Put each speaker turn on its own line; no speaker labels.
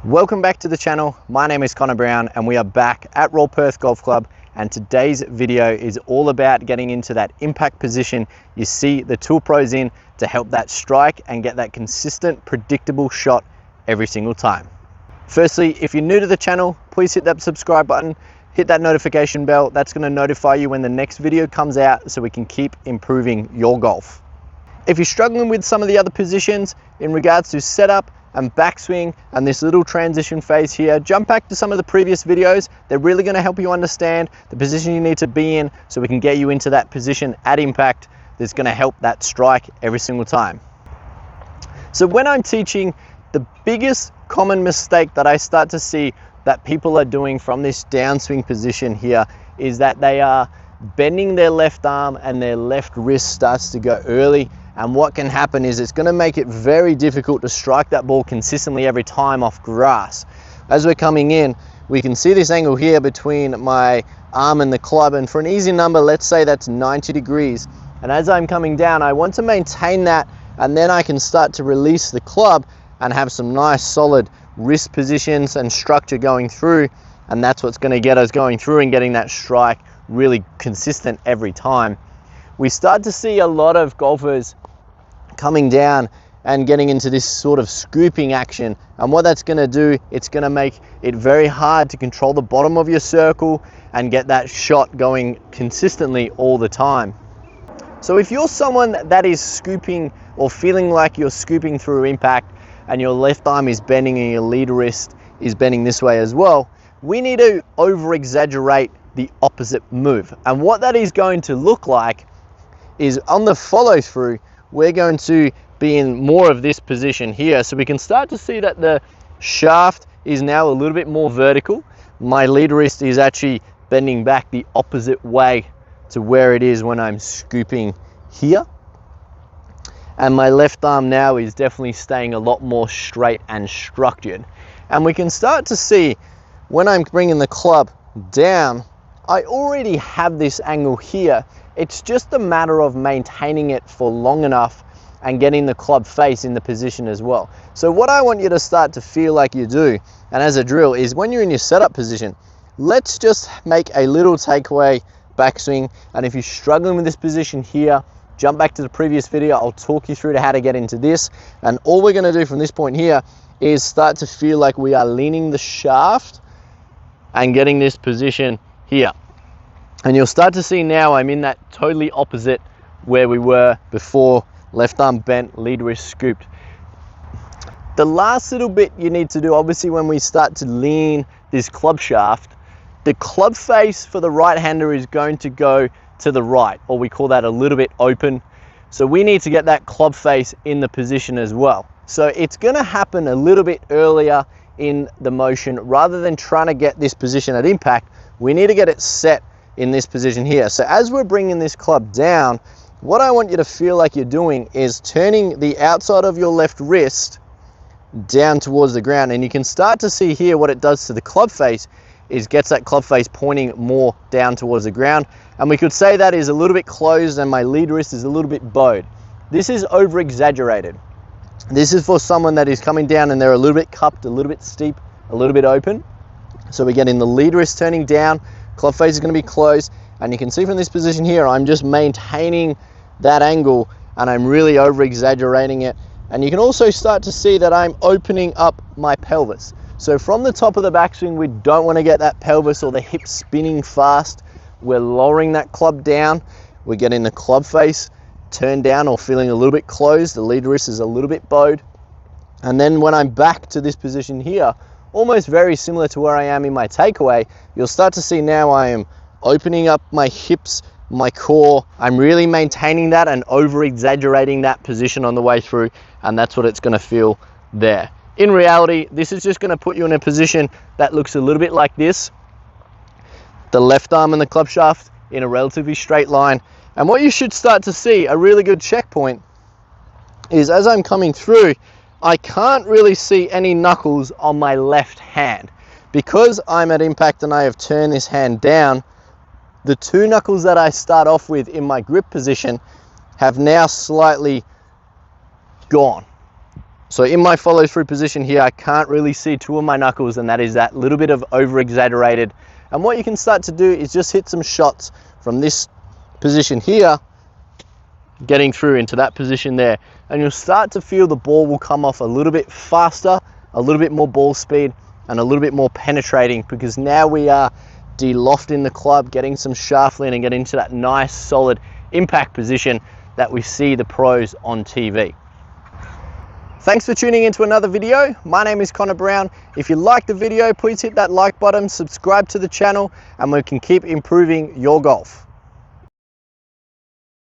Welcome back to the channel. My name is Conor Brown and we are back at Perth Golf Club, and today's video is all about getting into that impact position you see the tool pros in to help that strike and get that consistent, predictable shot every single time. Firstly, if you're new to the channel, please hit that subscribe button, hit that notification bell. That's going to notify you when the next video comes out so we can keep improving your golf. If you're struggling with some of the other positions in regards to setup and backswing and this little transition phase here, jump back to some of the previous videos. They're really going to help you understand the position you need to be in so we can get you into that position at impact that's going to help that strike every single time. So when I'm teaching, the biggest common mistake that I start to see that people are doing from this downswing position here is that they are bending their left arm and their left wrist starts to go early. And what can happen is it's going to make it very difficult to strike that ball consistently every time off grass. As we're coming in, we can see this angle here between my arm and the club, and for an easy number, let's say that's 90 degrees. And as I'm coming down, I want to maintain that, and then I can start to release the club and have some nice solid wrist positions and structure going through, and that's what's going to get us going through and getting that strike really consistent every time. We start to see a lot of golfers coming down and getting into this sort of scooping action, and what that's going to do, it's going to make it very hard to control the bottom of your circle and get that shot going consistently all the time. So if you're someone that is scooping or feeling like you're scooping through impact and your left arm is bending and your lead wrist is bending this way as well, we need to over exaggerate the opposite move. And what that is going to look like is on the follow through, we're going to be in more of this position here. So we can start to see that the shaft is now a little bit more vertical. My lead wrist is actually bending back the opposite way to where it is when I'm scooping here. And my left arm now is definitely staying a lot more straight and structured. And we can start to see when I'm bringing the club down, I already have this angle here. It's just a matter of maintaining it for long enough and getting the club face in the position as well. So what I want you to start to feel like you do, and as a drill, is when you're in your setup position, let's just make a little takeaway backswing. And if you're struggling with this position here, jump back to the previous video. I'll talk you through to how to get into this. And all we're going to do from this point here is start to feel like we are leaning the shaft and getting this position here. And you'll start to see now I'm in that totally opposite where we were before, left arm bent, lead wrist scooped. The last little bit you need to do, obviously, when we start to lean this club shaft, the club face for the right hander is going to go to the right, or we call that a little bit open. So we need to get that club face in the position as well. So it's going to happen a little bit earlier in the motion. Rather than trying to get this position at impact, we need to get it set in this position here. So as we're bringing this club down, what I want you to feel like you're doing is turning the outside of your left wrist down towards the ground. And you can start to see here what it does to the club face is gets that club face pointing more down towards the ground. And we could say that is a little bit closed and my lead wrist is a little bit bowed. This is over exaggerated. This is for someone that is coming down and they're a little bit cupped, a little bit steep, a little bit open. So we're getting the lead wrist turning down, club face is going to be closed, and you can see from this position here, I'm just maintaining that angle and I'm really over exaggerating it. And you can also start to see that I'm opening up my pelvis. So from the top of the backswing, we don't want to get that pelvis or the hip spinning fast. We're lowering that club down. We're getting the club face turned down or feeling a little bit closed. The lead wrist is a little bit bowed. And then when I'm back to this position here, almost very similar to where I am in my takeaway, you'll start to see now I am opening up my hips, my core. I'm really maintaining that and over exaggerating that position on the way through, and that's what it's going to feel there. In reality, this is just going to put you in a position that looks a little bit like this. The left arm and the club shaft in a relatively straight line. And what you should start to see, a really good checkpoint, is as I'm coming through, I can't really see any knuckles on my left hand. Because I'm at impact and I have turned this hand down, the two knuckles that I start off with in my grip position have now slightly gone. So in my follow through position here, I can't really see two of my knuckles, and that is that little bit of over exaggerated. And what you can start to do is just hit some shots from this position here, getting through into that position there, and you'll start to feel the ball will come off a little bit faster, a little bit more ball speed, and a little bit more penetrating, because now we are de-lofting the club, getting some shaft lean and getting into that nice solid impact position that we see the pros on TV. Thanks for tuning into another video. My name is Conor Brown. If you liked the video, please hit that like button, subscribe to the channel, and we can keep improving your golf.